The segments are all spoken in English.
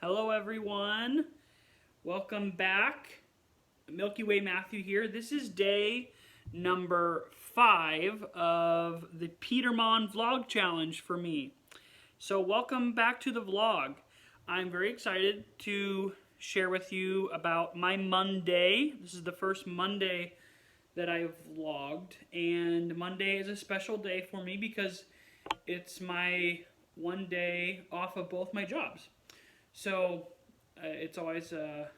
Hello everyone, welcome back. Milky Way Matthew here. This is day number 5 of the Peter Monn vlog challenge for me. So welcome back to the vlog. I'm very excited to share with you about my Monday. This is the first Monday that I've vlogged, and Monday is a special day for me because it's my one day off of both my jobs. So it's always a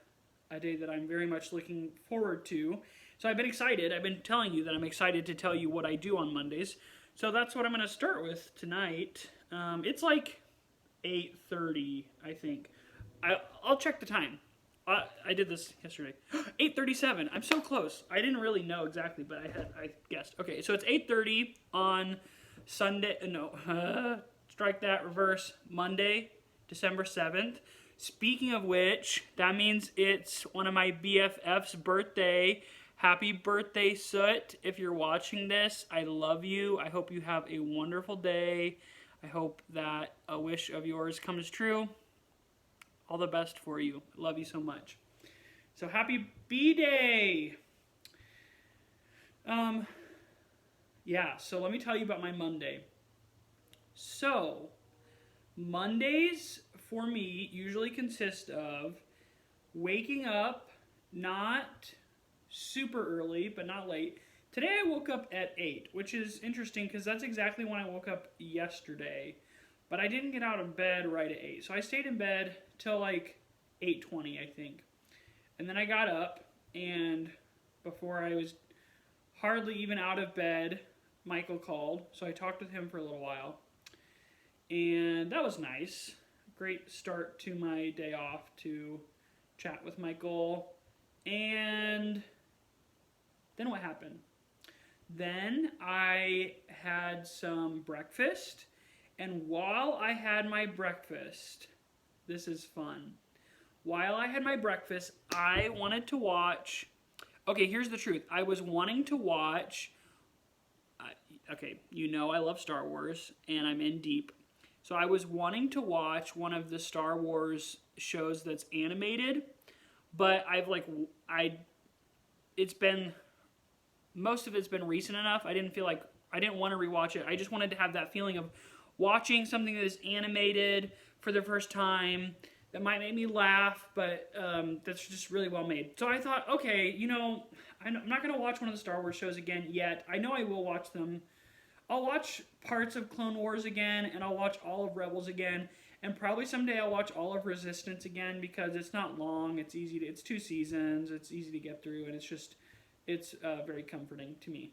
day that I'm very much looking forward to. So I've been excited. I've been telling you that I'm excited to tell you what I do on Mondays. So that's what I'm going to start with tonight. It's like 8:30, I think. I'll check the time. I did this yesterday. 8:37. I'm so close. I didn't really know exactly, but I guessed. Okay, so it's 8:30 on Sunday. No, strike that. Reverse. Monday, December 7th. Speaking of which, that means it's one of my BFF's birthday. Happy birthday, Soot. If you're watching this, I love you. I hope you have a wonderful day. I hope that a wish of yours comes true. All the best for you. I love you so much. So happy B-Day! Yeah, so let me tell you about my Monday. So, Mondays for me usually consist of waking up not super early, but not late. Today I woke up at 8, which is interesting because that's exactly when I woke up yesterday. But I didn't get out of bed right at 8. So I stayed in bed till like 8:20, I think. And then I got up, and before I was hardly even out of bed, Michael called. So I talked with him for a little while. And that was nice. Great start to my day off to chat with Michael. And then what happened? Then I had some breakfast. And while I had my breakfast, this is fun. While I had my breakfast, I wanted to watch... Okay, here's the truth. I was wanting to watch... okay, you know I love Star Wars, and I'm in deep. So I was wanting to watch one of the Star Wars shows that's animated, but most of it's been recent enough. I didn't want to rewatch it. I just wanted to have that feeling of watching something that is animated for the first time that might make me laugh, but that's just really well made. So I thought, okay, you know, I'm not going to watch one of the Star Wars shows again yet. I know I will watch them. I'll watch parts of Clone Wars again, and I'll watch all of Rebels again, and probably someday I'll watch all of Resistance again because it's not long, it's 2 seasons, it's easy to get through, and it's very comforting to me.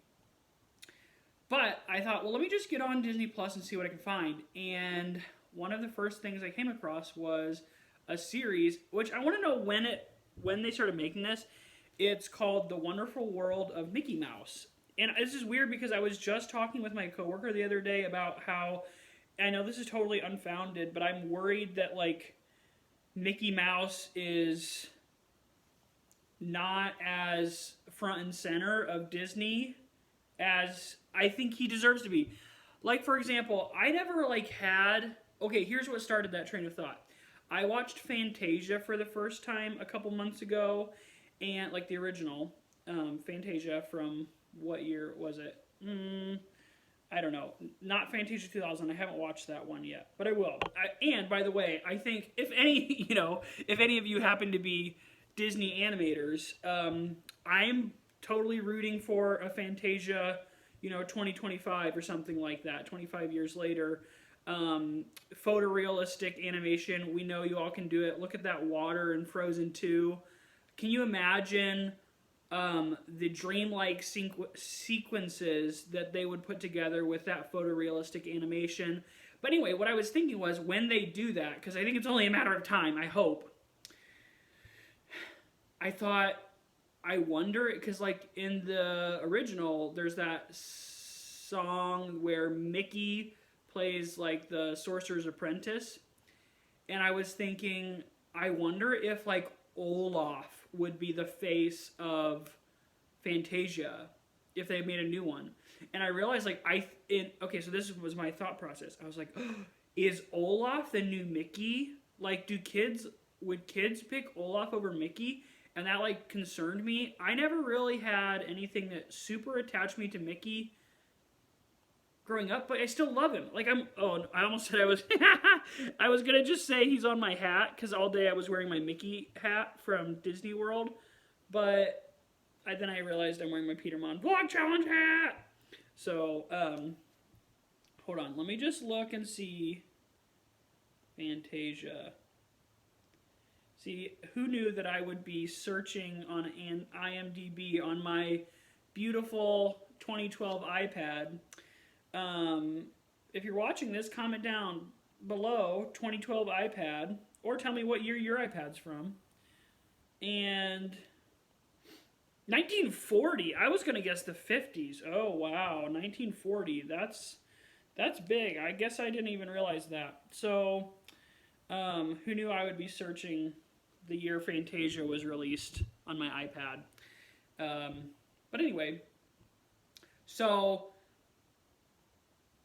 But I thought, well, let me just get on Disney Plus and see what I can find. And one of the first things I came across was a series, which I want to know when they started making this. It's called The Wonderful World of Mickey Mouse. And this is weird because I was just talking with my coworker the other day about how, I know this is totally unfounded, but I'm worried that, like, Mickey Mouse is not as front and center of Disney as I think he deserves to be. Like, for example, I never, had... Okay, here's what started that train of thought. I watched Fantasia for the first time a couple months ago, and, the original Fantasia from... What year was it? I don't know. Not Fantasia 2000. I haven't watched that one yet, but I will. And by the way, I think if any of you happen to be Disney animators, I'm totally rooting for a Fantasia, 2025 or something like that. 25 years later, photorealistic animation. We know you all can do it. Look at that water in Frozen 2. Can you imagine? The dreamlike sequences that they would put together with that photorealistic animation. But anyway, what I was thinking was, when they do that, because I think it's only a matter of time, I hope, I thought, I wonder, because in the original, there's that song where Mickey plays the Sorcerer's Apprentice, and I was thinking, I wonder if Olaf would be the face of Fantasia if they made a new one. And I realized, okay, so this was my thought process. I was like, is Olaf the new Mickey? Do kids would kids pick Olaf over Mickey? And that like concerned me. I never really had anything that super attached me to Mickey growing up, but I still love him. Like I almost said I was I was gonna just say he's on my hat because all day I was wearing my Mickey hat from Disney World, but then I realized I'm wearing my Peter Monn Vlog Challenge hat. So hold on, let me just look and see Fantasia. See, who knew that I would be searching on an IMDb on my beautiful 2012 iPad? If you're watching this, comment down below 2012 iPad, or tell me what year your iPad's from. And 1940. I was gonna guess the 50s. Oh wow, 1940. That's big. I guess I didn't even realize that. So, who knew I would be searching the year Fantasia was released on my iPad? But anyway, so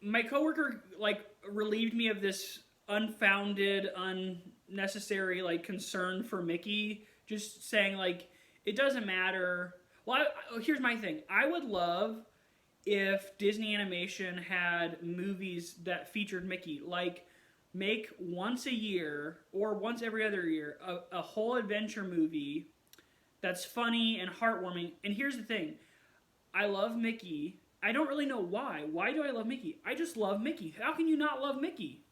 my coworker like relieved me of this unfounded, unnecessary like concern for Mickey, just saying like it doesn't matter. Well, here's my thing. I would love if Disney Animation had movies that featured Mickey, like make once a year or once every other year a whole adventure movie that's funny and heartwarming. And here's the thing. I love Mickey. I don't really know why. Why do I love Mickey? I just love Mickey. How can you not love Mickey?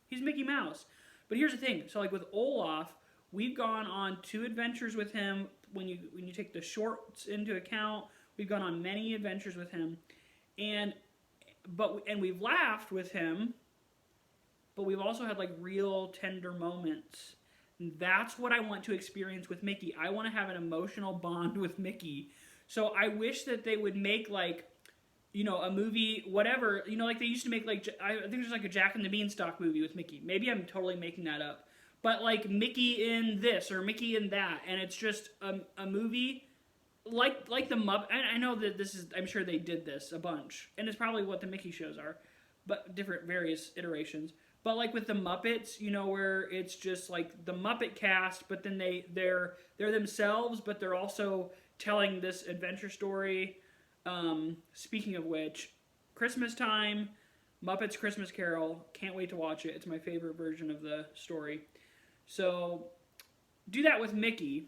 He's Mickey Mouse. But here's the thing. So like with Olaf, we've gone on 2 adventures with him. When you take the shorts into account, we've gone on many adventures with him. And we've laughed with him, but we've also had like real tender moments. And that's what I want to experience with Mickey. I want to have an emotional bond with Mickey. So I wish that they would make like, you know, a movie, whatever, you know, like they used to make like, I think there's like a Jack and the Beanstalk movie with Mickey. Maybe I'm totally making that up. But like Mickey in this or Mickey in that, and it's just a movie like the Muppets. I know that this is, I'm sure they did this a bunch, and it's probably what the Mickey shows are, but different various iterations. But like with the Muppets, you know, where it's just like the Muppet cast, but then they're themselves, but they're also telling this adventure story. Speaking of which, Christmas time, Muppets Christmas Carol, can't wait to watch it. It's my favorite version of the story. So do that with Mickey.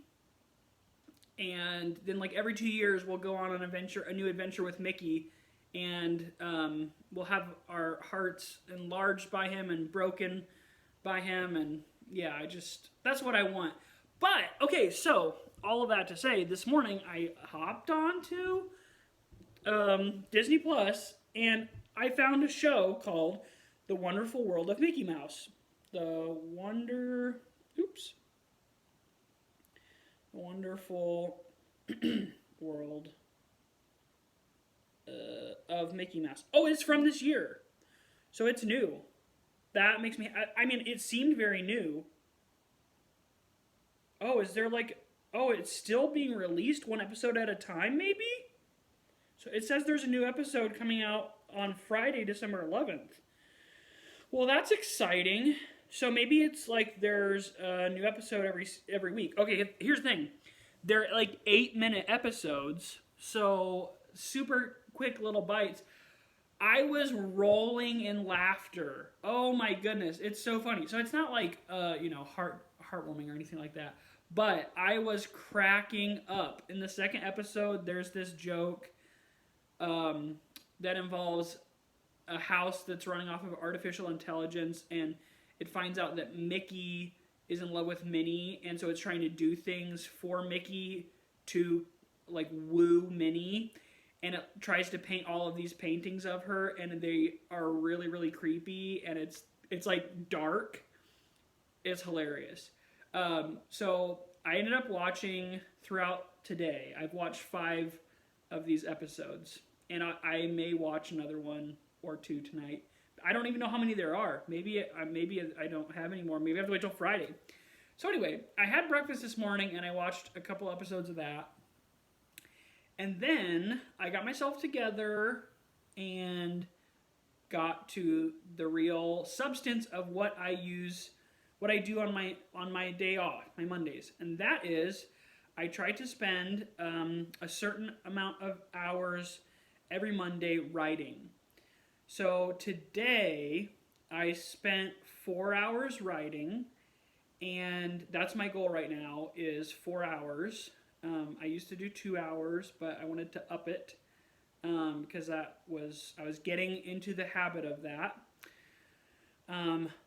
And then like every 2 years we'll go on an adventure, a new adventure with Mickey, and we'll have our hearts enlarged by him and broken by him, and yeah, that's what I want. But okay, so all of that to say, this morning I hopped on to Disney Plus, and I found a show called The Wonderful World of Mickey Mouse. The Wonderful World of Mickey Mouse. Oh, it's from this year. So it's new. That makes me, I mean, it seemed very new. Oh, is there like, oh, it's still being released 1 episode at a time, maybe? So it says there's a new episode coming out on Friday, December 11th. Well, that's exciting. So maybe it's like there's a new episode every week. Okay, here's the thing. They're like 8-minute episodes, so super quick little bites. I was rolling in laughter. Oh my goodness, it's so funny. So it's not like heartwarming or anything like that. But I was cracking up. In the second episode, there's this joke that involves a house that's running off of artificial intelligence, and it finds out that Mickey is in love with Minnie, and so it's trying to do things for Mickey to like woo Minnie, and it tries to paint all of these paintings of her, and they are really, really creepy, and it's like dark. It's hilarious. So I ended up watching throughout today. I've watched 5 of these episodes, and I may watch another 1 or 2 tonight. I don't even know how many there are. Maybe I don't have any more. Maybe I have to wait till Friday. So anyway, I had breakfast this morning, and I watched a couple episodes of that. And then I got myself together and got to the real substance of what I use what I do on my day off, my Mondays, and that is I try to spend a certain amount of hours every Monday writing. So today I spent 4 hours writing, and that's my goal right now is 4 hours. I used to do 2 hours, but I wanted to up it because I was getting into the habit of that.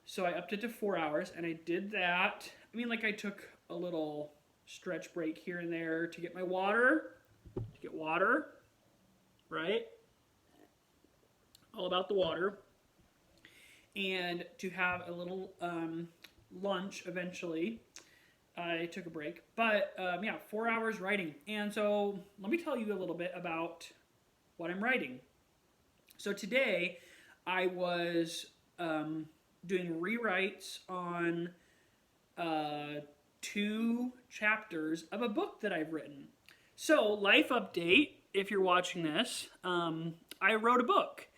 So I upped it to 4 hours, and I did that. I mean, like I took a little stretch break here and there to get my water, right? All about the water, and to have a little lunch eventually. I took a break, but yeah, 4 hours writing. And so let me tell you a little bit about what I'm writing. So today I was doing rewrites on 2 chapters of a book that I've written. So, life update, if you're watching this, I wrote a book.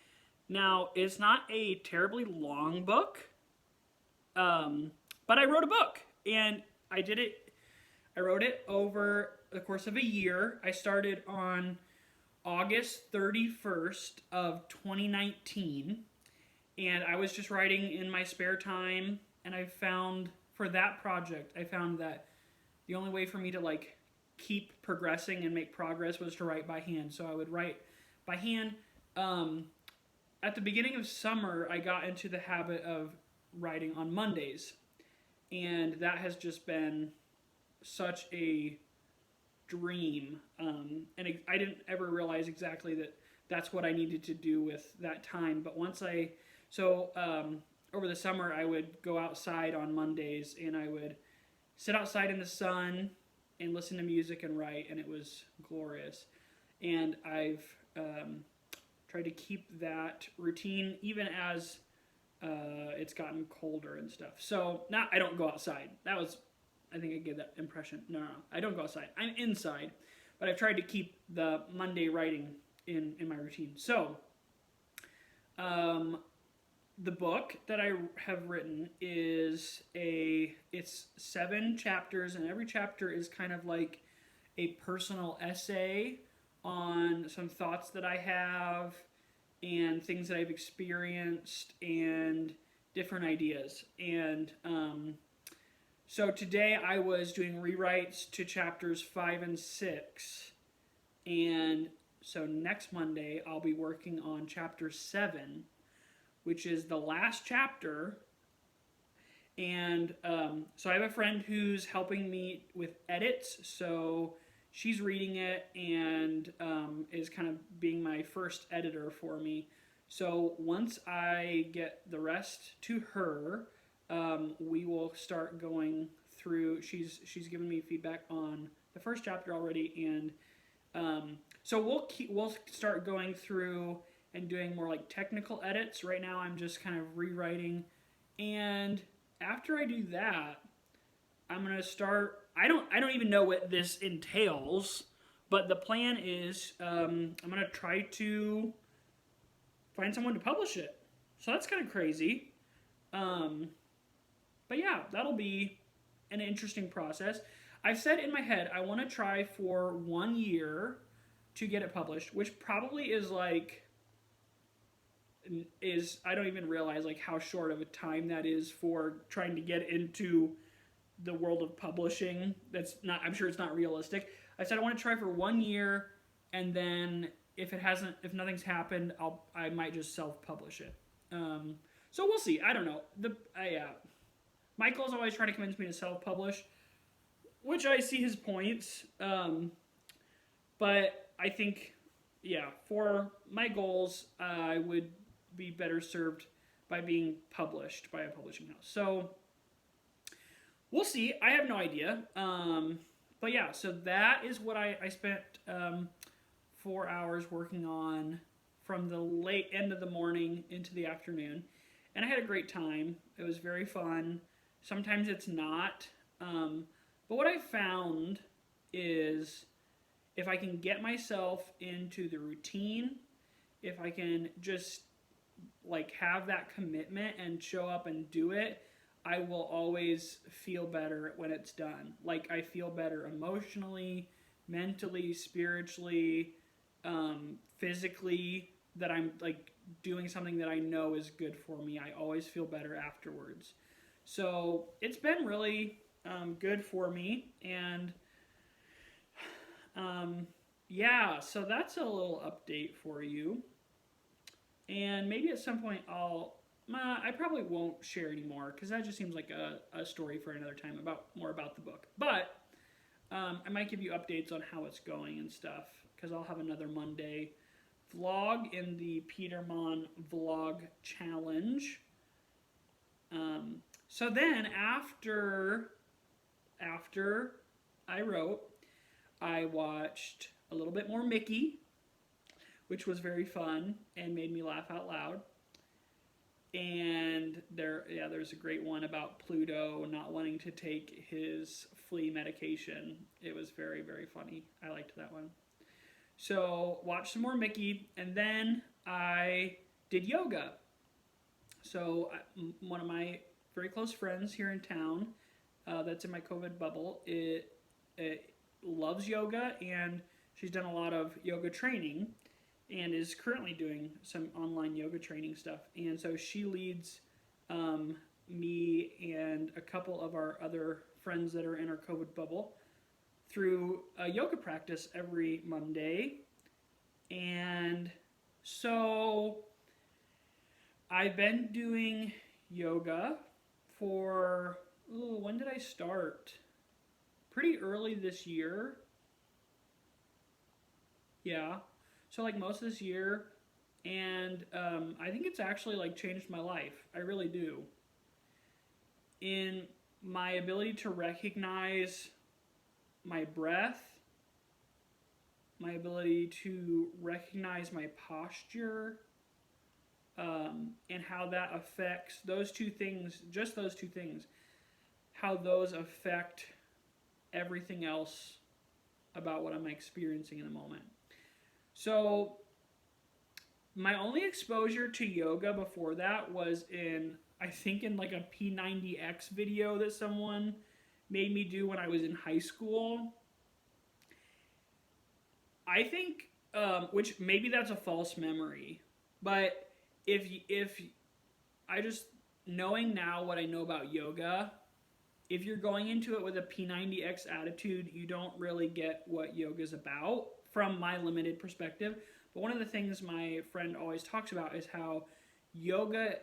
Now, it's not a terribly long book, but I wrote a book, and I wrote it over the course of a year. I started on August 31st of 2019, and I was just writing in my spare time, and for that project, I found that the only way for me to like keep progressing and make progress was to write by hand. So I would write by hand. At the beginning of summer, I got into the habit of writing on Mondays, and that has just been such a dream. And I didn't ever realize exactly that that's what I needed to do with that time. But over the summer, I would go outside on Mondays, and I would sit outside in the sun and listen to music and write, and it was glorious. And I've tried to keep that routine even as it's gotten colder and stuff. So now I don't go outside. I think I gave that impression. No, I don't go outside. I'm inside, but I've tried to keep the Monday writing in my routine. So the book that I have written it's 7 chapters, and every chapter is kind of like a personal essay on some thoughts that I have and things that I've experienced and different ideas. And so today I was doing rewrites to chapters 5 and 6, and so next Monday I'll be working on chapter 7, which is the last chapter. And so I have a friend who's helping me with edits, so she's reading it and is kind of being my first editor for me. So once I get the rest to her, we will start going through. She's given me feedback on the first chapter already, and so we'll start going through and doing more like technical edits. Right now I'm just kind of rewriting, and after I do that, I'm gonna start. I don't even know what this entails, but the plan is I'm gonna try to find someone to publish it. So that's kind of crazy. But yeah, that'll be an interesting process. I've said in my head I want to try for 1 year to get it published, which probably is I don't even realize like how short of a time that is for trying to get into the world of publishing. I'm sure it's not realistic. I said I want to try for 1 year, and then if nothing's happened, I might just self-publish it. So we'll see. I don't know. Michael's always trying to convince me to self-publish, which I see his points. But I think, for my goals, I would be better served by being published by a publishing house. So we'll see. I have no idea. But yeah, so that is what I spent 4 hours working on from the late end of the morning into the afternoon. And I had a great time. It was very fun. Sometimes it's not. But what I found is if I can get myself into the routine, if I can just like have that commitment and show up and do it, I will always feel better when it's done. Like, I feel better emotionally, mentally, spiritually, physically, that I'm like doing something that I know is good for me. I always feel better afterwards. So it's been really good for me. And yeah, so that's a little update for you. And maybe at some point I probably won't share anymore because that just seems like a story for another time about more about the book. But I might give you updates on how it's going and stuff because I'll have another Monday vlog in the Peter Monn vlog challenge. So then after I wrote, I watched a little bit more Mickey, which was very fun and made me laugh out loud. And there's a great one about Pluto not wanting to take his flea medication. It was very, very funny. I liked that one. So watched some more Mickey, and then I did yoga. So one of my very close friends here in town, that's in my COVID bubble, it loves yoga, and she's done a lot of yoga training and is currently doing some online yoga training stuff. And so she leads me and a couple of our other friends that are in our COVID bubble through a yoga practice every Monday. And so I've been doing yoga for, when did I start? Pretty early this year. Yeah. So like most of this year, and I think it's actually like changed my life. I really do. In my ability to recognize my breath, my ability to recognize my posture, and how that affects those two things, just those two things, how those affect everything else about what I'm experiencing in the moment. So my only exposure to yoga before that was I think in like a P90X video that someone made me do when I was in high school. I think, which maybe that's a false memory, but if I just, knowing now what I know about yoga, if you're going into it with a P90X attitude, you don't really get what yoga's about from my limited perspective. But one of the things my friend always talks about is how yoga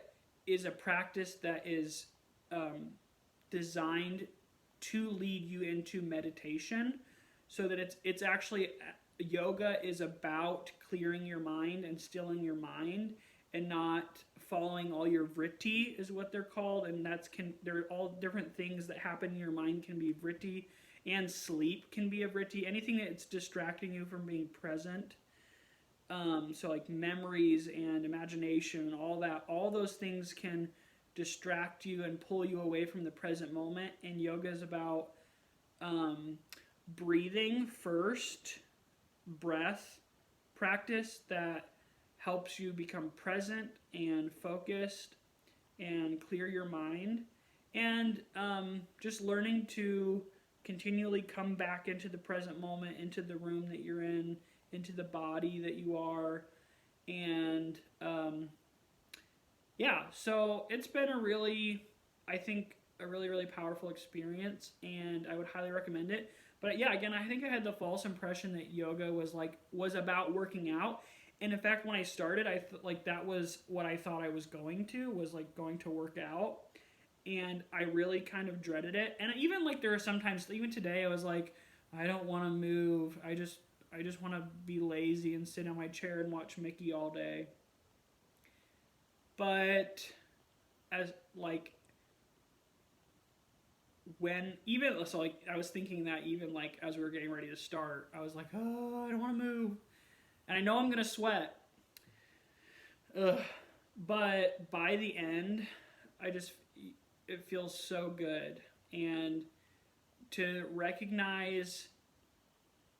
is a practice that is designed to lead you into meditation, so that it's actually, yoga is about clearing your mind and stilling your mind, and not following all your vritti is what they're called, and they're all different things that happen in your mind can be vritti, and sleep can be a vritti. Anything that's distracting you from being present. So like memories and imagination, all those things can distract you and pull you away from the present moment. And yoga is about breathing first, breath practice that helps you become present and focused and clear your mind, and just learning to continually come back into the present moment, into the room that you're in, into the body that you are. And yeah, so it's been I think a really, really powerful experience, and I would highly recommend it. But yeah, again, I think I had the false impression that yoga was about working out. And in fact, when I started, that was what I thought I was going to work out. And I really kind of dreaded it. And even like there are sometimes, even today, I was like, I don't want to move. I just want to be lazy and sit on my chair and watch Mickey all day. But I was thinking that even like as we were getting ready to start, I was like, oh, I don't want to move. And I know I'm going to sweat. But by the end, it feels so good. And to recognize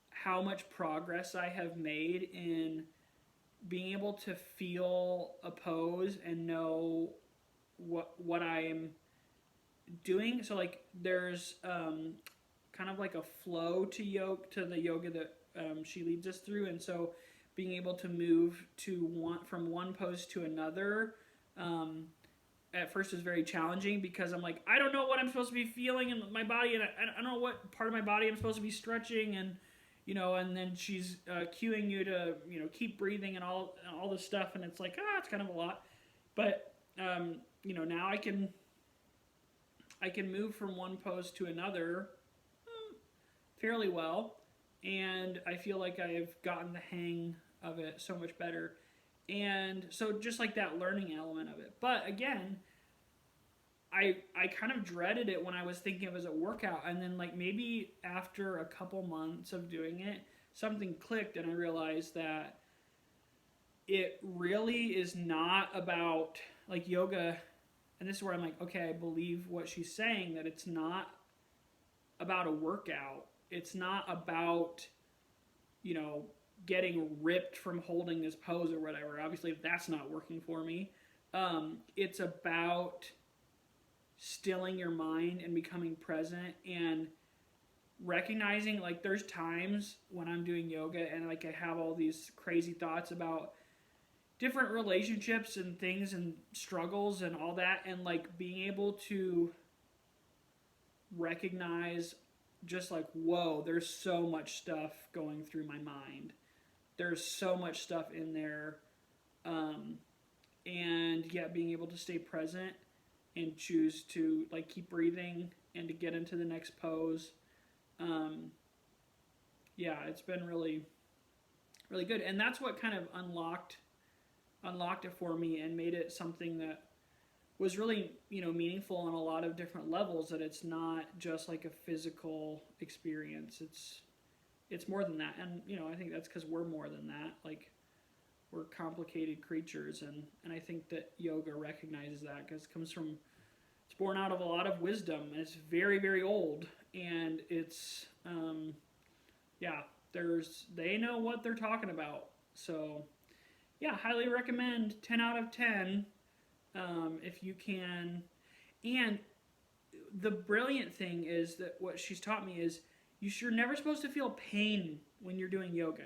how much progress I have made in being able to feel a pose and know what I'm doing, so like there's kind of like a flow to the yoga that she leads us through, and so being able to move from one pose to another at first is very challenging, because I'm like, I don't know what I'm supposed to be feeling in my body, and I don't know what part of my body I'm supposed to be stretching, and and then she's cueing you to keep breathing and all this stuff, and it's like, it's kind of a lot, but now I can move from one pose to another fairly well, and I feel like I've gotten the hang of it so much better. And so just like that learning element of it. But again, I kind of dreaded it when I was thinking of it as a workout, and then like maybe after a couple months of doing it, something clicked, and I realized that it really is not about like yoga. And this is where I'm like, okay, I believe what she's saying, that it's not about a workout. It's not about, getting ripped from holding this pose or whatever. Obviously, that's not working for me. It's about stilling your mind and becoming present and recognizing, like, there's times when I'm doing yoga and like I have all these crazy thoughts about different relationships and things and struggles and all that, and like being able to recognize just like, whoa, there's so much stuff going through my mind. There's so much stuff in there. And yeah, being able to stay present and choose to like keep breathing and to get into the next pose. Yeah, it's been really, really good. And that's what kind of unlocked it for me and made it something that was really, meaningful on a lot of different levels, that it's not just like a physical experience. It's more than that. And, I think that's because we're more than that. Like, we're complicated creatures. And I think that yoga recognizes that, because it's born out of a lot of wisdom. And it's very, very old. And it's, they know what they're talking about. So, yeah, highly recommend. 10 out of 10. If you can. And the brilliant thing is that what she's taught me is you're never supposed to feel pain when you're doing yoga.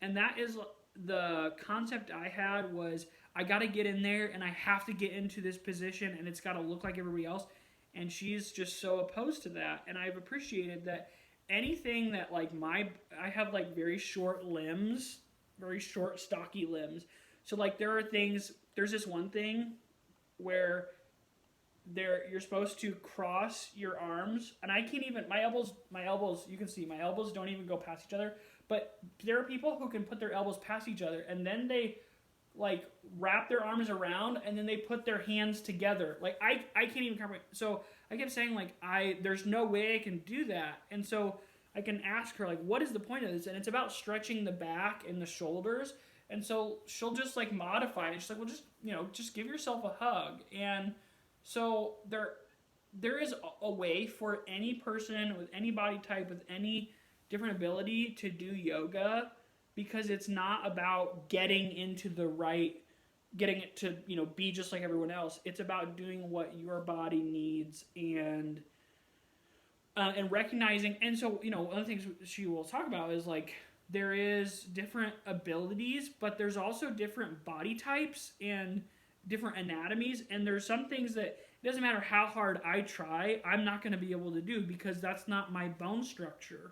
And that is the concept I had, was I got to get in there and I have to get into this position and it's got to look like everybody else. And she's just so opposed to that. And I've appreciated that anything that like I have like very short limbs, very short, stocky limbs. So like there's this one thing where you're supposed to cross your arms, and I can't even, my elbows, you can see my elbows don't even go past each other, but there are people who can put their elbows past each other, and then they like wrap their arms around, and then they put their hands together. Like I can't even comprehend. So I kept saying like, there's no way I can do that. And so I can ask her like, what is the point of this? And it's about stretching the back and the shoulders. And so she'll just like modify it. She's like, well, just give yourself a hug. And so there is a way for any person with any body type, with any different ability to do yoga, because it's not about getting it to, be just like everyone else. It's about doing what your body needs and recognizing. And so, one of the things she will talk about is like, there is different abilities, but there's also different body types and different anatomies. And there's some things that it doesn't matter how hard I try, I'm not going to be able to do, because that's not my bone structure.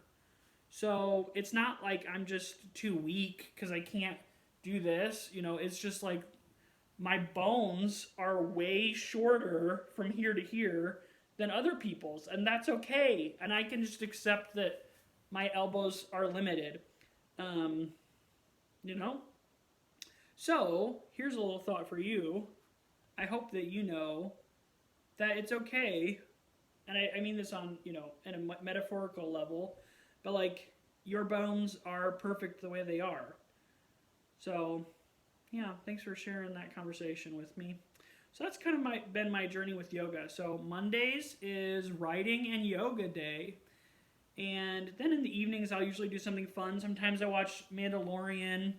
So it's not like I'm just too weak because I can't do this. It's just like my bones are way shorter from here to here than other people's. And that's okay. And I can just accept that my elbows are limited. So here's a little thought for you. I hope that you know that it's okay, and I mean this on, in a metaphorical level, but like, your bones are perfect the way they are. So yeah, thanks for sharing that conversation with me. So that's kind of been my journey with yoga. So Mondays is writing and yoga day. And then in the evenings, I'll usually do something fun. Sometimes I watch Mandalorian.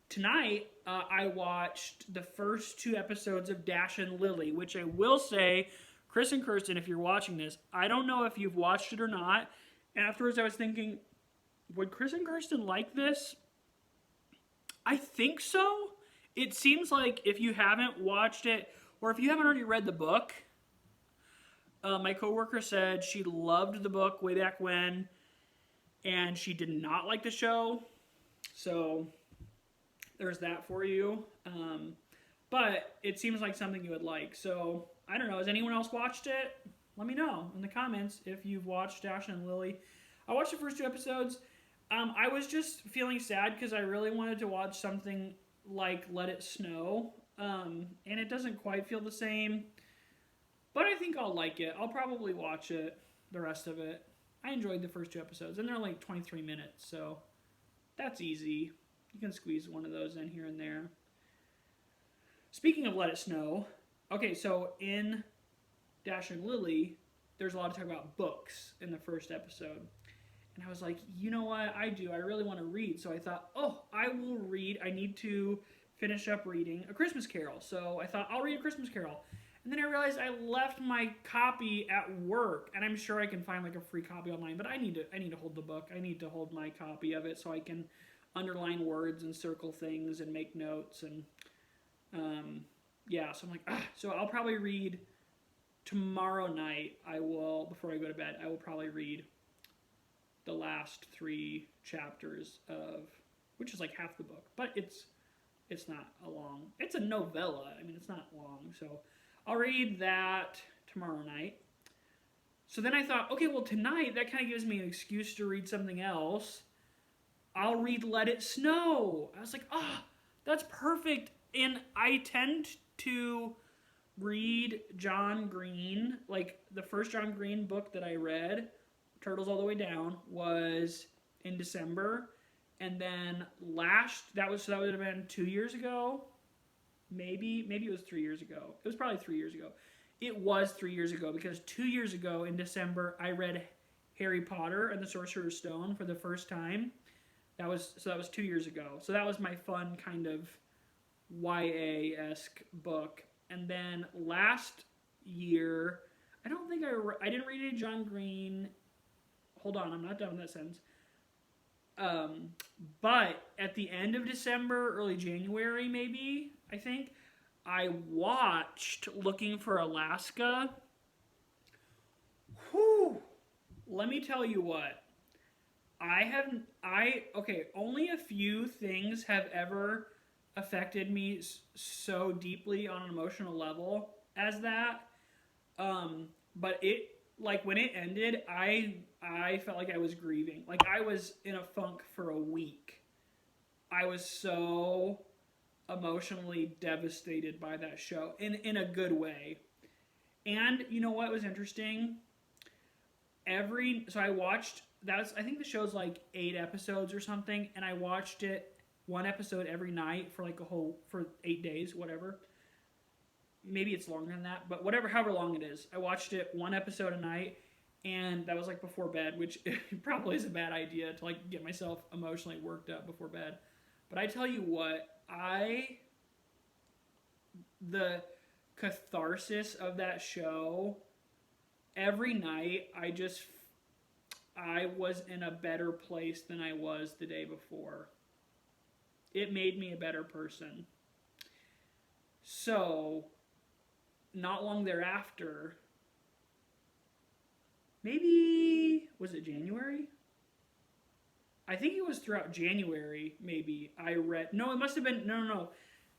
tonight, I watched the first 2 episodes of Dash and Lily, which I will say, Chris and Kirsten, if you're watching this, I don't know if you've watched it or not. Afterwards, I was thinking, would Chris and Kirsten like this? I think so. It seems like if you haven't watched it, or if you haven't already read the book, my coworker said she loved the book way back when, and she did not like the show. So there's that for you. But it seems like something you would like. So I don't know. Has anyone else watched it? Let me know in the comments if you've watched Dash and Lily. I watched the first 2 episodes. I was just feeling sad because I really wanted to watch something like Let It Snow. And it doesn't quite feel the same. But I think I'll like it. I'll probably watch it, the rest of it. I enjoyed the first 2 episodes. And they're like 23 minutes, so that's easy. You can squeeze one of those in here and there. Speaking of Let It Snow, okay, so in Dash and Lily, there's a lot of talk about books in the first episode. And I was like, you know what? I really want to read. So I thought, I will read. I need to finish up reading A Christmas Carol. So I thought, I'll read A Christmas Carol. And then I realized I left my copy at work. And I'm sure I can find like a free copy online. But I need to hold the book. I need to hold my copy of it so I can underline words and circle things and make notes. And so I'm like, so I'll probably read tomorrow night. Before I go to bed, I will probably read the last 3 chapters of, which is like half the book, but it's not it's a novella. I mean, it's not long, so I'll read that tomorrow night. So then I thought, okay, well tonight, that kind of gives me an excuse to read something else. I'll read Let It Snow. I was like, that's perfect. And I tend to read John Green, like the first John Green book that I read, Turtles All the Way Down, was in December. And then that would have been 2 years ago. Maybe it was 3 years ago. It was probably 3 years ago. It was 3 years ago because 2 years ago in December, I read Harry Potter and the Sorcerer's Stone for the first time. That was 2 years ago. So that was my fun kind of YA-esque book. And then last year, I didn't read any John Green. Hold on, I'm not done with that sentence. But at the end of December, early January maybe, I think, I watched Looking for Alaska. Whew! Let me tell you what. Only a few things have ever affected me so deeply on an emotional level as that. But when it ended, I felt like I was grieving. Like I was in a funk for a week. I was so emotionally devastated by that show in a good way. And you know what was interesting? So I watched, I think the show's like 8 episodes or something, and I watched it 1 episode every night for for 8 days, whatever. Maybe it's longer than that, but however long it is. I watched it 1 episode a night, and that was like before bed, which probably is a bad idea to like get myself emotionally worked up before bed. But I tell you what, the catharsis of that show, every night I was in a better place than I was the day before. It made me a better person. So, not long thereafter, maybe, was it January? I think it was throughout January, maybe, no, it must have been, no.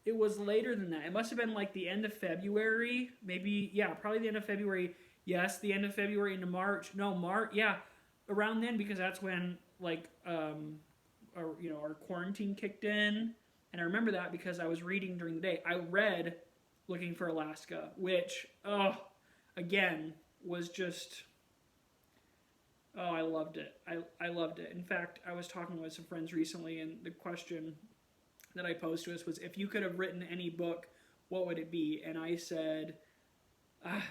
It was later than that. It must have been like the end of February, maybe, yeah, probably the end of February. Yes, the end of February into March. No, March, yeah, around then, because that's when, our quarantine kicked in. And I remember that because I was reading during the day. I read Looking for Alaska, which, again, was just, I loved it. I loved it. In fact, I was talking with some friends recently, and the question that I posed to us was, if you could have written any book, what would it be? And I said, I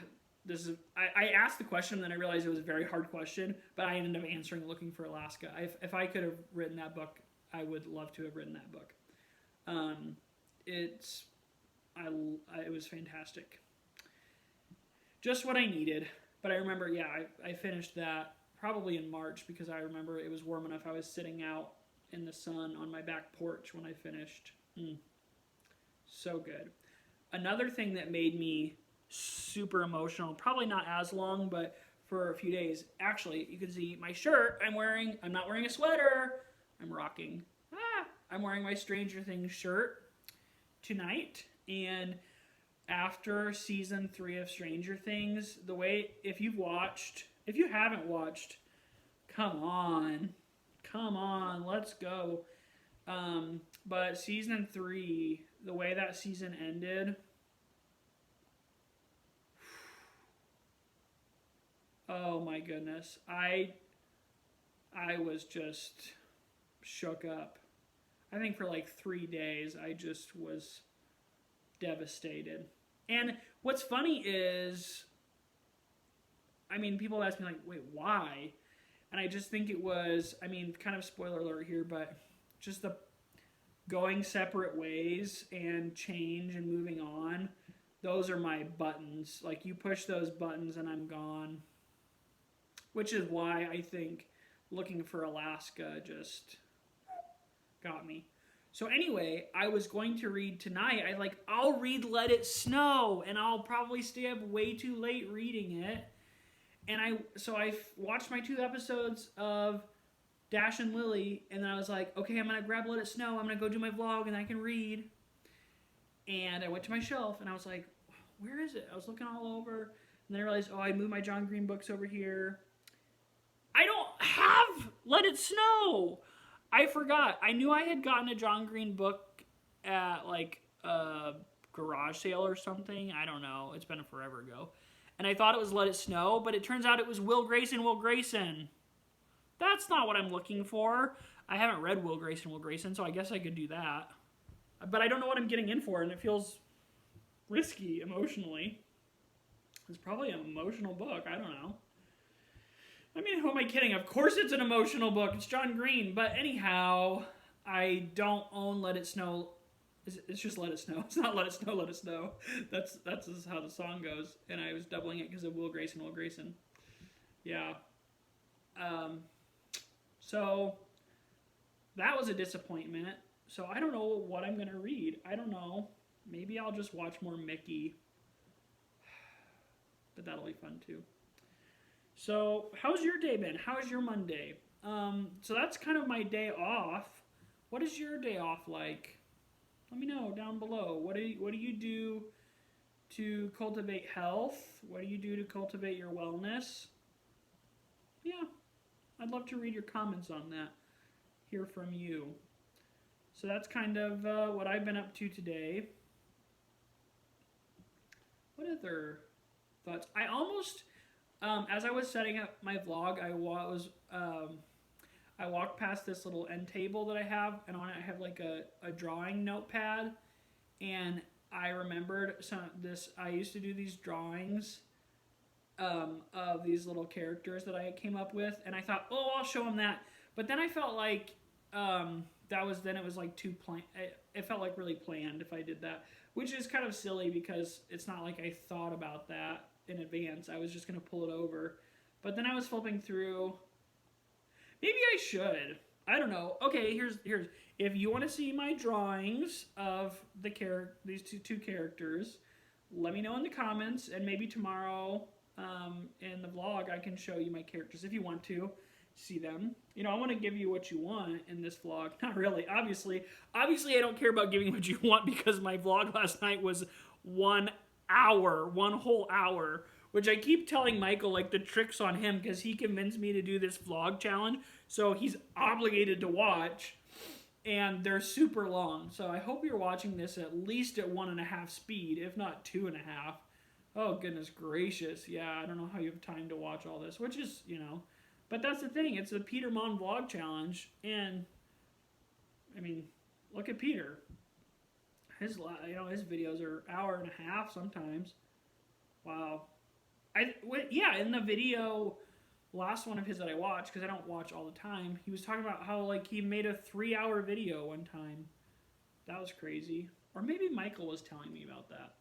asked the question, and then I realized it was a very hard question, but I ended up answering Looking for Alaska. If I could have written that book, I would love to have written that book. Um, it's it was fantastic. Just what I needed. But I remember, yeah, I finished that probably in March because I remember it was warm enough. I was sitting out in the sun on my back porch when I finished. So good. Another thing that made me super emotional, probably not as long, but for a few days. Actually, you can see my shirt I'm not wearing a sweater. I'm rocking. I'm wearing my Stranger Things shirt tonight. And after season 3 of Stranger Things, if you haven't watched, come on, let's go. But season 3, the way that season ended, oh my goodness, I was just shook up. I think for like 3 days, I just was devastated. And what's funny is, I mean, people ask me like, wait, why? And I just think it was, I mean, kind of spoiler alert here, but just the going separate ways and change and moving on, those are my buttons. Like, you push those buttons and I'm gone. Which is why I think Looking for Alaska just got me. So anyway, I was going to read tonight. I'll read Let It Snow, and I'll probably stay up way too late reading it. And I watched my 2 episodes of Dash and Lily, and then I was like, okay, I'm going to grab Let It Snow. I'm going to go do my vlog, and I can read. And I went to my shelf, and I was like, where is it? I was looking all over, and then I realized, I moved my John Green books over here. I don't have Let It Snow. I forgot. I knew I had gotten a John Green book at like a garage sale or something. I don't know. It's been forever ago. And I thought it was Let It Snow, but it turns out it was Will Grayson. That's not what I'm looking for. I haven't read Will Grayson, so I guess I could do that. But I don't know what I'm getting in for, and it feels risky emotionally. It's probably an emotional book. I don't know. I mean, who am I kidding? Of course it's an emotional book. It's John Green. But anyhow, I don't own Let It Snow. It's just Let It Snow. It's not Let It Snow, Let It Snow. That's how the song goes. And I was doubling it because of Will Grayson. Yeah. So that was a disappointment. So I don't know what I'm going to read. I don't know. Maybe I'll just watch more Mickey. But that'll be fun too. So, how's your day been? How's your Monday? So that's kind of my day off. What is your day off like? Let me know down below. What do you do to cultivate health? What do you do to cultivate your wellness? Yeah, I'd love to read your comments on that. Hear from you. So that's kind of what I've been up to today. What other thoughts? I almost... as I was setting up my vlog, I walked past this little end table that I have, and on it I have like a drawing notepad, and I remembered I used to do these drawings of these little characters that I came up with, and I thought, I'll show them that, but then I felt like it was like too plain. It felt like really planned if I did that, which is kind of silly because it's not like I thought about that in advance. I was just going to pull it over. But then I was flipping through. Maybe I should. I don't know. Okay, here's if you want to see my drawings of these two characters, let me know in the comments, and maybe tomorrow in the vlog I can show you my characters if you want to see them. You know, I want to give you what you want in this vlog. Not really. Obviously I don't care about giving what you want because my vlog last night was 1 whole hour, which I keep telling Michael, like, the trick's on him because he convinced me to do this vlog challenge, so he's obligated to watch, and they're super long. So I hope you're watching this at least at 1.5 speed, if not 2.5. Oh, goodness gracious. Yeah, I don't know how you have time to watch all this, which is, but that's the thing. It's the Peter Monn vlog challenge, and, I mean, look at Peter. His videos are 1.5 hours sometimes. Wow. In the video, last one of his that I watched, because I don't watch all the time, he was talking about how, like, he made a 3-hour video one time. That was crazy. Or maybe Michael was telling me about that.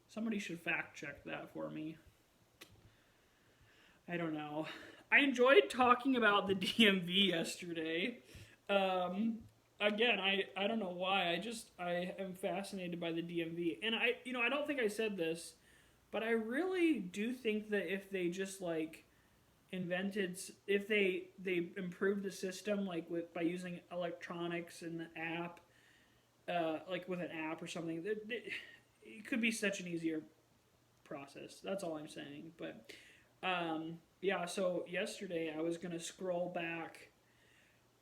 Somebody should fact check that for me. I don't know. I enjoyed talking about the DMV yesterday. Again, I don't know why. I am fascinated by the DMV. And I don't think I said this, but I really do think that if they just like if they improved the system like by using electronics and the app, like with an app or something, it could be such an easier process. That's all I'm saying. But yeah, so yesterday I was going to scroll back.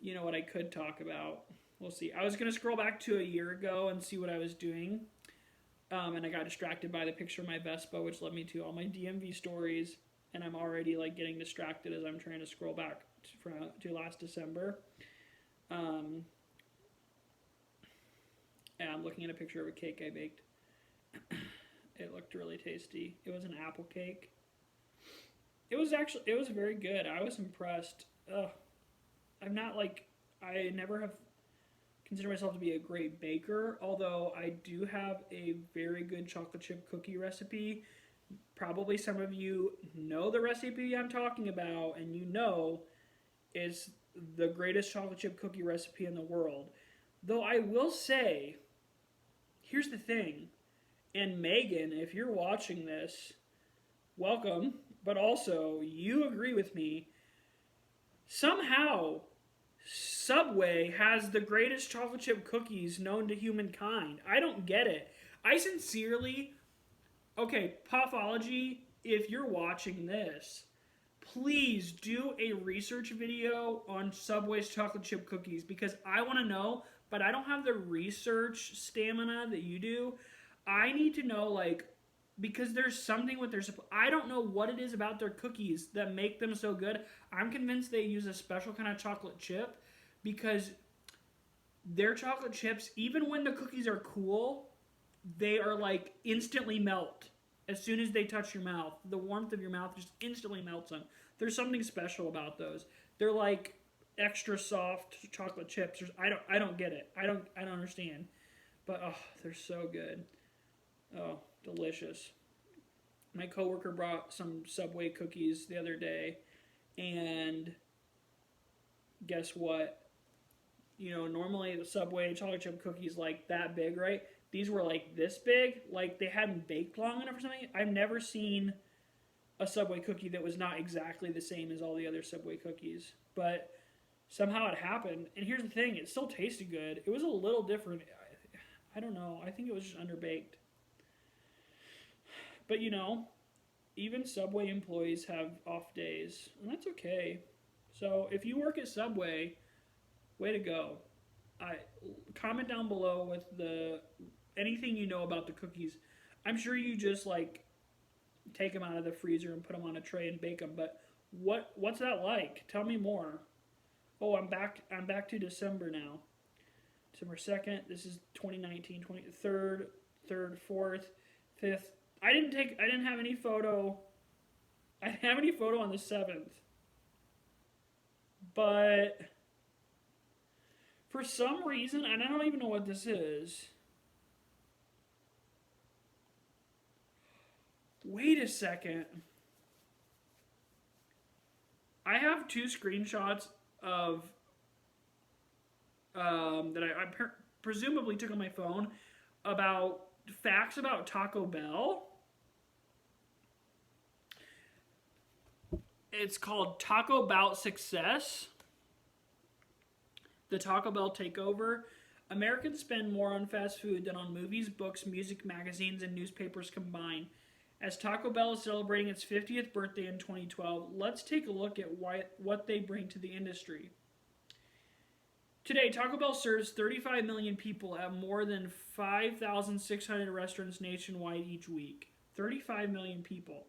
You know what I could talk about? We'll see. I was going to scroll back to a year ago and see what I was doing. And I got distracted by the picture of my Vespa, which led me to all my DMV stories. And I'm already like getting distracted as I'm trying to scroll back to last December. And I'm looking at a picture of a cake I baked. It looked really tasty. It was an apple cake. It was very good. I was impressed. I'm not like, I never have considered myself to be a great baker, although I do have a very good chocolate chip cookie recipe. Probably some of you know the recipe I'm talking about, and you know it's the greatest chocolate chip cookie recipe in the world. Though I will say, here's the thing, and Megan, if you're watching this, welcome, but also you agree with me, somehow Subway has the greatest chocolate chip cookies known to humankind. I don't get it. I sincerely, okay, Puffology, if you're watching this, please do a research video on Subway's chocolate chip cookies because I want to know, but I don't have the research stamina that you do. I need to know, like, because there's something with I don't know what it is about their cookies that make them so good. I'm convinced they use a special kind of chocolate chip because their chocolate chips, even when the cookies are cool, they are like instantly melt as soon as they touch your mouth. The warmth of your mouth just instantly melts them. There's something special about those. They're like extra soft chocolate chips. I don't get it. I don't understand. But oh, they're so good. Oh, delicious. My coworker brought some Subway cookies the other day, and guess what? You know, normally the Subway chocolate chip cookies like that big, right? These were like this big, like they hadn't baked long enough or something. I've never seen a Subway cookie that was not exactly the same as all the other Subway cookies, but somehow it happened. And here's the thing, it still tasted good. It was a little different. I don't know. I think it was just underbaked. But you know, even Subway employees have off days, and that's okay. So if you work at Subway, way to go. Comment down below with anything you know about the cookies. I'm sure you just like take them out of the freezer and put them on a tray and bake them, but what's that like? Tell me more. Oh, I'm back to December now. December 2nd. This is 2019, 23rd, 3rd, 4th, 5th. I didn't have any photo. I didn't have any photo on the 7th. But for some reason, and I don't even know what this is. Wait a second. I have two screenshots of that I presumably took on my phone about facts about Taco Bell. It's called Taco Bell Success. The Taco Bell Takeover. Americans spend more on fast food than on movies, books, music, magazines, and newspapers combined. As Taco Bell is celebrating its 50th birthday in 2012, let's take a look at what they bring to the industry. Today, Taco Bell serves 35 million people at more than 5,600 restaurants nationwide each week. 35 million people.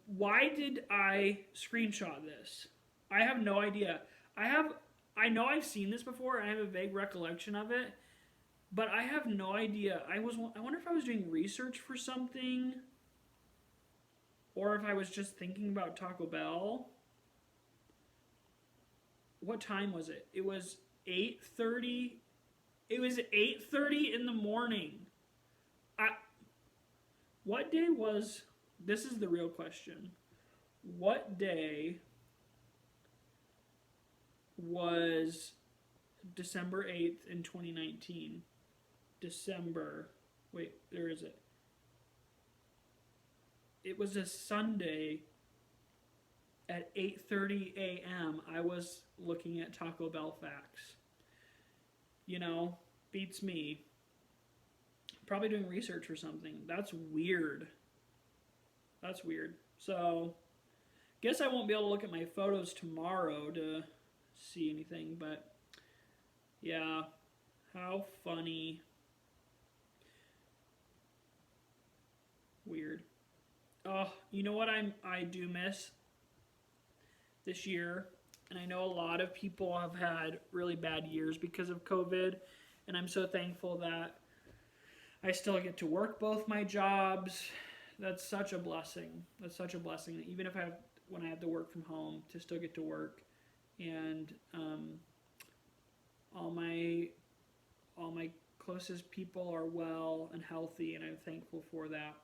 Why did I screenshot this? I have no idea. I know I've seen this before. I have a vague recollection of it, but I have no idea. I wonder if I was doing research for something, or if I was just thinking about Taco Bell. What time was it? It was 8:30 It was 8:30 in the morning. What day was... This is the real question. What day was December 8th in 2019? December... Wait, there is it. It was a Sunday at 8:30 a.m. I was looking at Taco Bell facts. You know, beats me. Probably doing research or something. That's weird. That's weird. So, guess I won't be able to look at my photos tomorrow to see anything, but yeah, how funny. Weird. Oh, you know what I do miss this year? And I know a lot of people have had really bad years because of COVID, and I'm so thankful that I still get to work both my jobs. That's such a blessing. That's such a blessing that even if when I have to work from home, to still get to work, and all my closest people are well and healthy, and I'm thankful for that.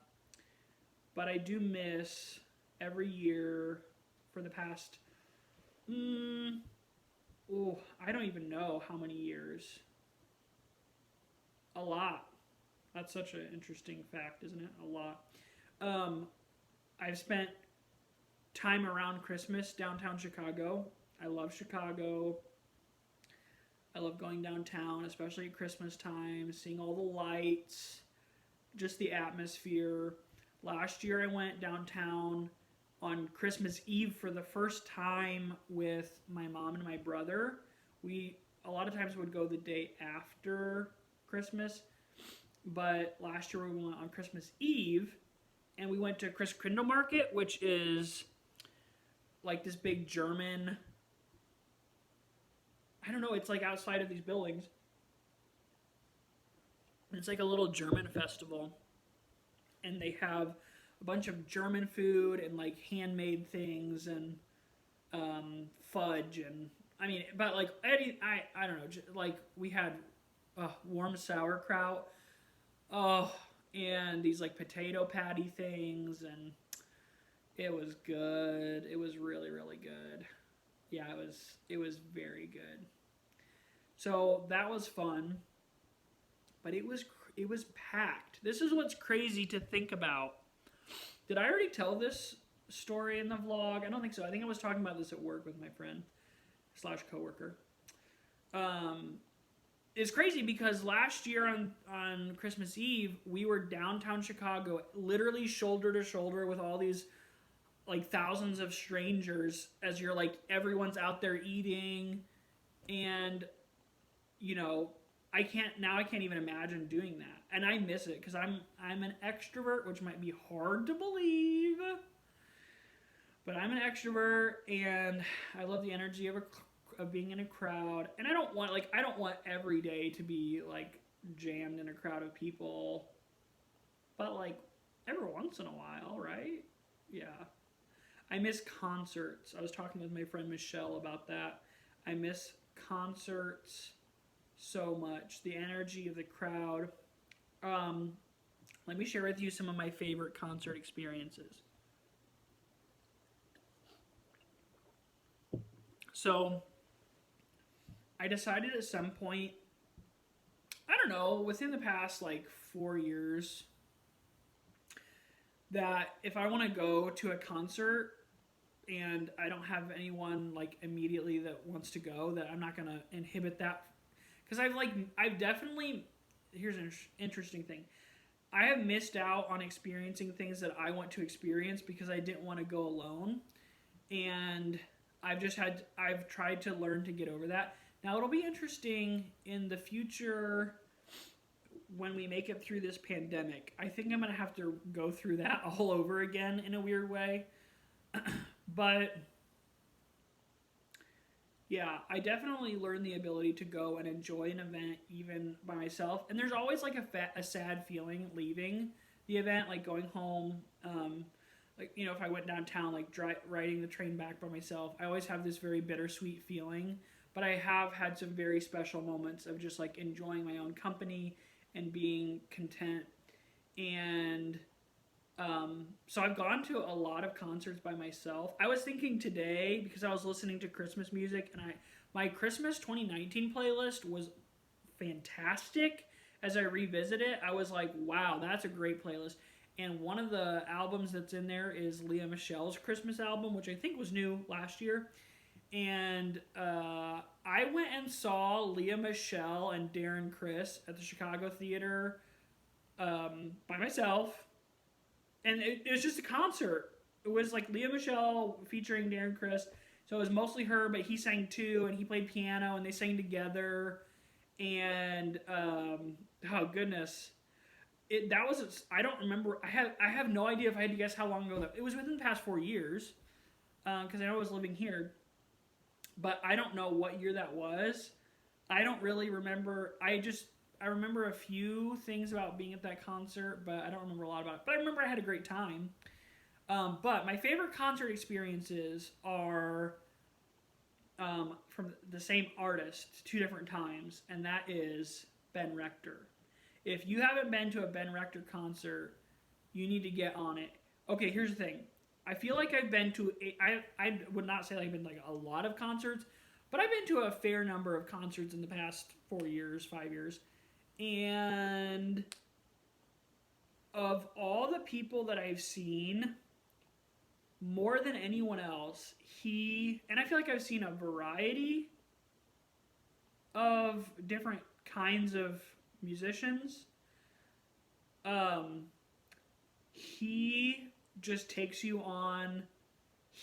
But I do miss every year for the past, I don't even know how many years. A lot. That's such an interesting fact, isn't it? A lot. I've spent time around Christmas downtown Chicago. I love Chicago. I love going downtown, especially at Christmas time, seeing all the lights, just the atmosphere. Last year I went downtown on Christmas Eve for the first time with my mom and my brother. We a lot of times would go the day after Christmas, but last year we went on Christmas Eve, and we went to Chris Krindle Market, which is like this big German, I don't know, it's like outside of these buildings. It's like a little German festival. And they have a bunch of German food and like handmade things and fudge and but like I don't know, like we had warm sauerkraut, and these like potato patty things, and it was good. It was really, really good. Yeah, it was very good. So that was fun, but it was packed. This is what's crazy to think about. Did I already tell this story in the vlog? I don't think so. I think I was talking about this at work with my friend / coworker. It's crazy because last year on Christmas Eve, we were downtown Chicago, literally shoulder to shoulder with all these like thousands of strangers, as you're like, everyone's out there eating, and you know, I can't even imagine doing that. And I miss it because I'm an extrovert, which might be hard to believe, but I'm an extrovert, and I love the energy of being in a crowd. And I don't want every day to be like jammed in a crowd of people, but like every once in a while, right? Yeah. I miss concerts. I was talking with my friend Michelle about that. I miss concerts so much. The energy of the crowd. Let me share with you some of my favorite concert experiences. So, I decided at some point, I don't know, within the past like 4 years, that if I want to go to a concert and I don't have anyone like immediately that wants to go, that I'm not going to inhibit that. Because I've definitely, here's an interesting thing. I have missed out on experiencing things that I want to experience because I didn't want to go alone. And I've tried to learn to get over that. Now it'll be interesting in the future when we make it through this pandemic. I think I'm going to have to go through that all over again in a weird way. But yeah, I definitely learned the ability to go and enjoy an event even by myself. And there's always like a sad feeling leaving the event, like going home. Like, you know, if I went downtown, like riding the train back by myself, I always have this very bittersweet feeling. but I have had some very special moments of just like enjoying my own company and being content. And so I've gone to a lot of concerts by myself. I was thinking today, because I was listening to Christmas music, and my Christmas 2019 playlist was fantastic. As I revisit it, I was like, wow, that's a great playlist. And one of the albums that's in there is Lea Michele's Christmas album, which I think was new last year. And I went and saw Lea Michele and Darren Criss at the Chicago Theater by myself. And it was just a concert. It was like Lea Michele featuring Darren Criss. So it was mostly her, but he sang too, and he played piano, and they sang together. And oh goodness, that was, I don't remember. I have no idea if I had to guess how long ago that it was. Within the past 4 years, because I know I was living here, but I don't know what year that was. I don't really remember. I remember a few things about being at that concert, but I don't remember a lot about it. But I remember I had a great time. But my favorite concert experiences are from the same artist 2 different times, and that is Ben Rector. If you haven't been to a Ben Rector concert, you need to get on it. Okay, here's the thing. I feel like I've been to, I would not say I've been like a lot of concerts, but I've been to a fair number of concerts in the past 4 years, 5 years. And of all the people that I've seen, more than anyone else, and I feel like I've seen a variety of different kinds of musicians. He just takes you on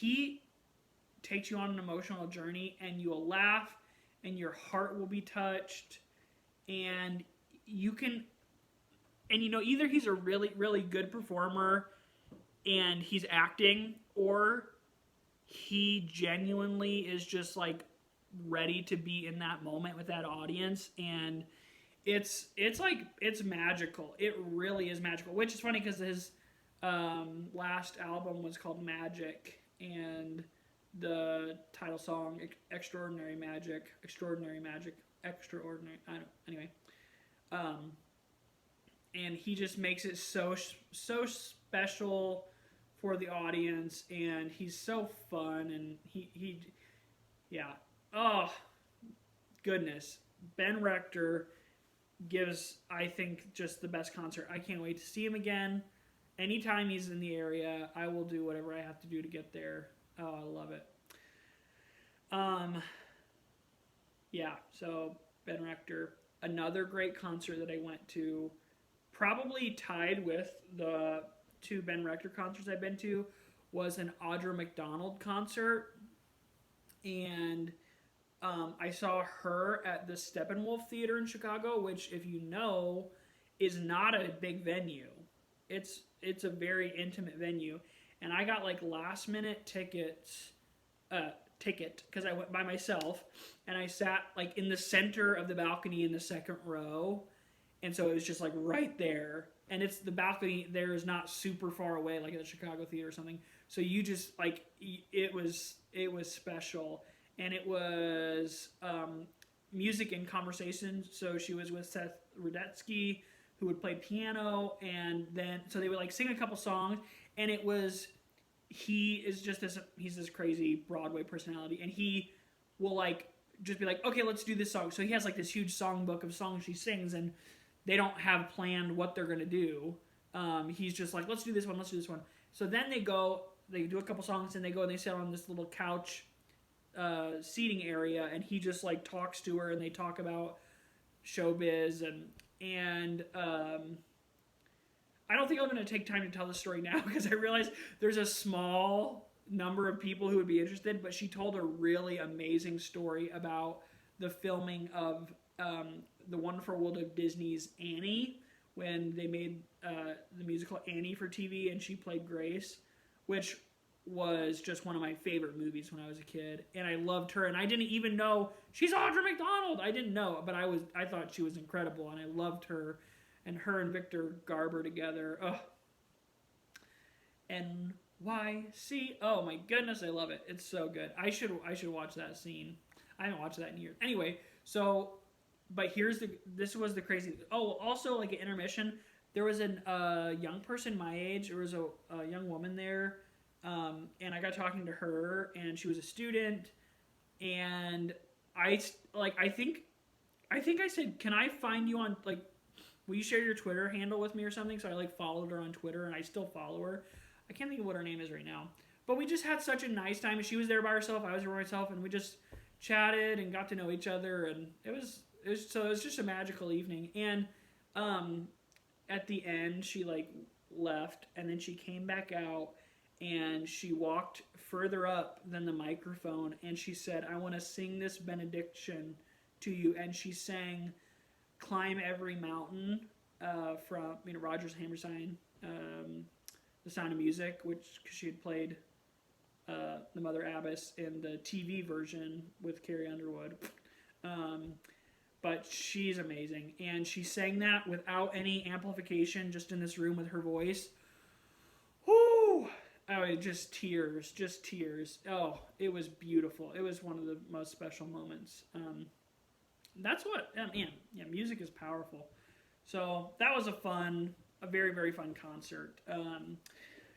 an emotional journey, and you will laugh, and your heart will be touched, and either he's a really, really good performer and he's acting, or he genuinely is just like ready to be in that moment with that audience, and it's magical. It really is magical, which is funny because his last album was called Magic, and the title song Extraordinary Magic. I don't, anyway. And he just makes it so special for the audience, and he's so fun, and yeah. Oh, goodness. Ben Rector gives, I think, just the best concert. I can't wait to see him again. Anytime he's in the area, I will do whatever I have to do to get there. Oh, I love it. Yeah, so Ben Rector. Another great concert that I went to, probably tied with the 2 Ben Rector concerts I've been to, was an Audra McDonald concert. And I saw her at the Steppenwolf Theater in Chicago, which, if you know, is not a big venue. It's a very intimate venue. And I got like last minute ticket because I went by myself, and I sat like in the center of the balcony in the second row, and so it was just like right there, and it's the balcony there is not super far away like at the Chicago Theater or something, so you just like it was special, and it was music and conversation. So she was with Seth Rudetsky, who would play piano, and then so they would like sing a couple songs, and it was, he's this crazy Broadway personality, and he will like just be like, okay, let's do this song. So he has like this huge songbook of songs she sings, and they don't have planned what they're gonna do. He's just like, let's do this one. So then they do a couple songs, and they go and they sit on this little couch seating area, and he just like talks to her, and they talk about showbiz, and I don't think I'm going to take time to tell the story now, because I realize there's a small number of people who would be interested, but she told a really amazing story about the filming of The Wonderful World of Disney's Annie, when they made the musical Annie for TV, and she played Grace, which was just one of my favorite movies when I was a kid, and I loved her, and I didn't even know she's Audra McDonald. I didn't know, but I thought she was incredible, and I loved her. And her and Victor Garber together. Ugh. NYC. Oh my goodness, I love it. It's so good. I should watch that scene. I haven't watched that in years. Anyway, so, but this was the crazy. Oh, also like an intermission. There was a young person my age. There was a young woman there, and I got talking to her, and she was a student, and I think I said, can I find you on like, will you share your Twitter handle with me or something? So I like followed her on Twitter, and I still follow her. I can't think of what her name is right now. But we just had such a nice time. She was there by herself, I was there by myself, and we just chatted and got to know each other, and it was just a magical evening. And at the end, she like left, and then she came back out, and she walked further up than the microphone, and she said, "I want to sing this benediction to you." And she sang "Climb Every Mountain" from Rodgers and Hammerstein, The Sound of Music, which cause she had played the Mother Abbess in the TV version with Carrie Underwood. But she's amazing, and she sang that without any amplification, just in this room with her voice. Whoo! Oh, just tears. Oh, it was beautiful. It was one of the most special moments. That's what, man, yeah, music is powerful. So that was a very, very fun concert.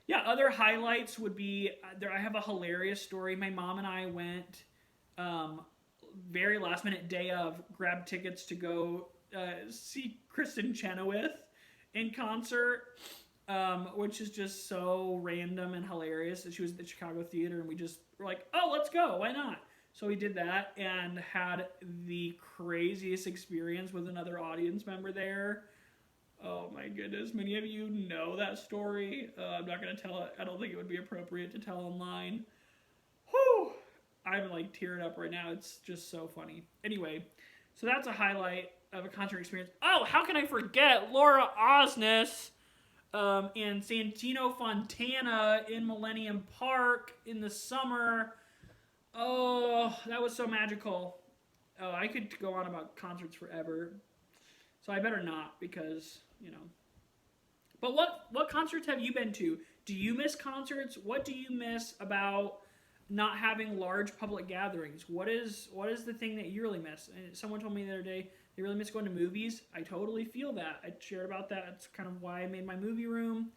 Yeah, other highlights would be, I have a hilarious story. My mom and I went, very last minute day of, grabbed tickets to go see Kristen Chenoweth in concert, which is just so random and hilarious. She was at the Chicago Theater, and we just were like, oh, let's go, why not? So we did that and had the craziest experience with another audience member there. Oh my goodness, many of you know that story. I'm not going to tell it. I don't think it would be appropriate to tell online. Whew! I'm like tearing up right now. It's just so funny. Anyway, so that's a highlight of a concert experience. Oh, how can I forget Laura Osnes and Santino Fontana in Millennium Park in the summer. Oh, that was so magical. Oh, I could go on about concerts forever. So I better not, because, But what concerts have you been to? Do you miss concerts? What do you miss about not having large public gatherings? What is the thing that you really miss? And someone told me the other day they really miss going to movies. I totally feel that. I shared about that. It's kind of why I made my movie room.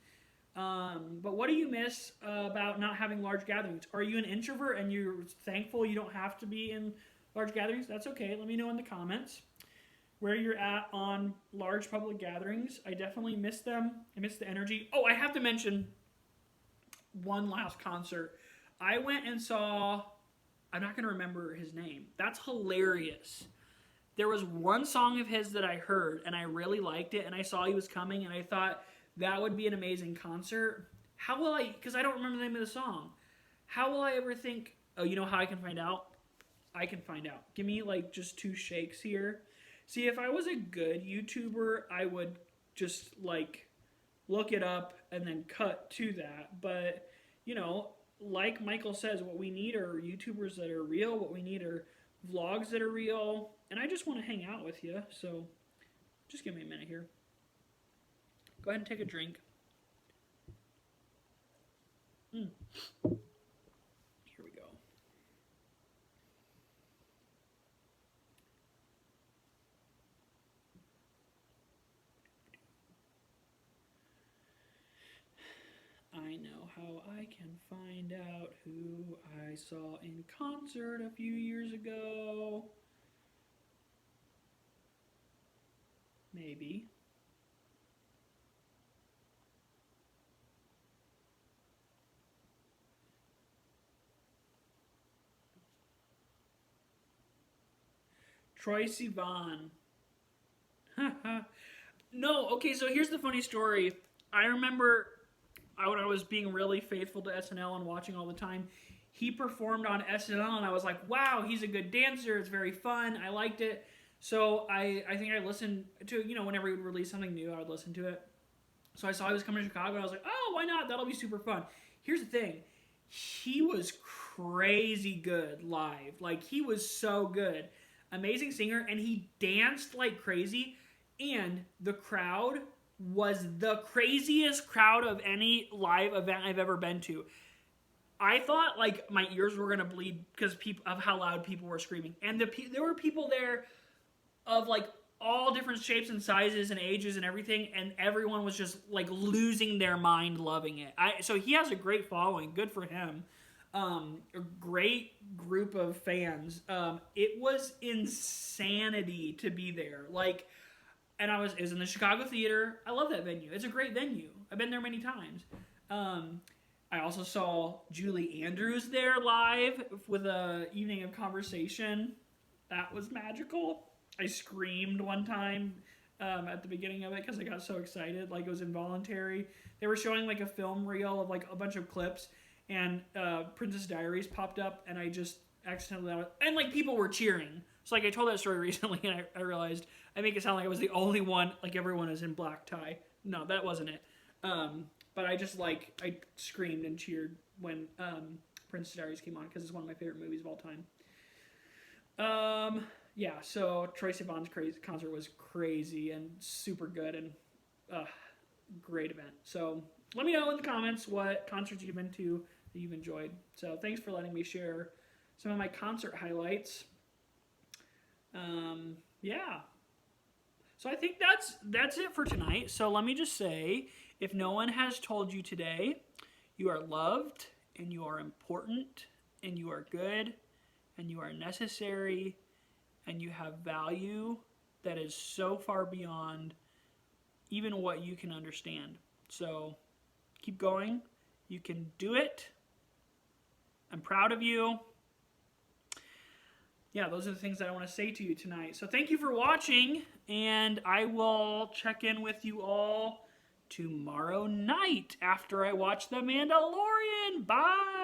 But what do you miss about not having large gatherings? Are you an introvert and you're thankful you don't have to be in large gatherings? That's okay. Let me know in the comments where you're at on large public gatherings. I definitely miss them. I miss the energy. Oh, I have to mention one last concert. I went and saw, I'm not going to remember his name. That's hilarious. There was one song of his that I heard, and I really liked it, and I saw he was coming, and I thought that would be an amazing concert. How will I, because I don't remember the name of the song, how will I ever think, oh, you know how I can find out? I can find out. Give me like just 2 shakes here. See, if I was a good YouTuber, I would just like look it up and then cut to that. But, like Michael says, what we need are YouTubers that are real. What we need are vlogs that are real. And I just want to hang out with you. So just give me a minute here. Go ahead and take a drink. Here we go. I know how I can find out who I saw in concert a few years ago. Maybe. Troye Sivan. No, okay, so here's the funny story. I remember when I was being really faithful to SNL and watching all the time, he performed on SNL, and I was like, wow, he's a good dancer. It's very fun. I liked it. So I think I listened to, whenever he would release something new, I would listen to it. So I saw he was coming to Chicago, and I was like, oh, why not? That'll be super fun. Here's the thing. He was crazy good live. Like, he was so good. Amazing singer, and he danced like crazy, and the crowd was the craziest crowd of any live event I've ever been to. I thought like my ears were gonna bleed because of how loud people were screaming, and there were people there of like all different shapes and sizes and ages and everything, and everyone was just like losing their mind, loving it. So he has a great following. Good for him. A great group of fans. It was insanity to be there. Like, and it was in the Chicago Theater. I love that venue. It's a great venue. I've been there many times. I also saw Julie Andrews there live with a evening of conversation. That was magical. I screamed one time at the beginning of it because I got so excited. Like, it was involuntary. They were showing like a film reel of like a bunch of clips, and Princess Diaries popped up, and I just accidentally, and like people were cheering. So like I told that story recently, and I realized I make it sound like I was the only one, like everyone is in black tie. No, that wasn't it. But I just like, I screamed and cheered when Princess Diaries came on because it's one of my favorite movies of all time. Yeah, so Troye Sivan's concert was crazy and super good, and great event. So let me know in the comments what concerts you've been to that you've enjoyed. So thanks for letting me share some of my concert highlights. Yeah. So I think that's it for tonight. So let me just say, if no one has told you today, you are loved, and you are important, and you are good, and you are necessary, and you have value that is so far beyond even what you can understand. So keep going. You can do it. I'm proud of you. Yeah, those are the things that I want to say to you tonight. So thank you for watching, and I will check in with you all tomorrow night after I watch The Mandalorian. Bye!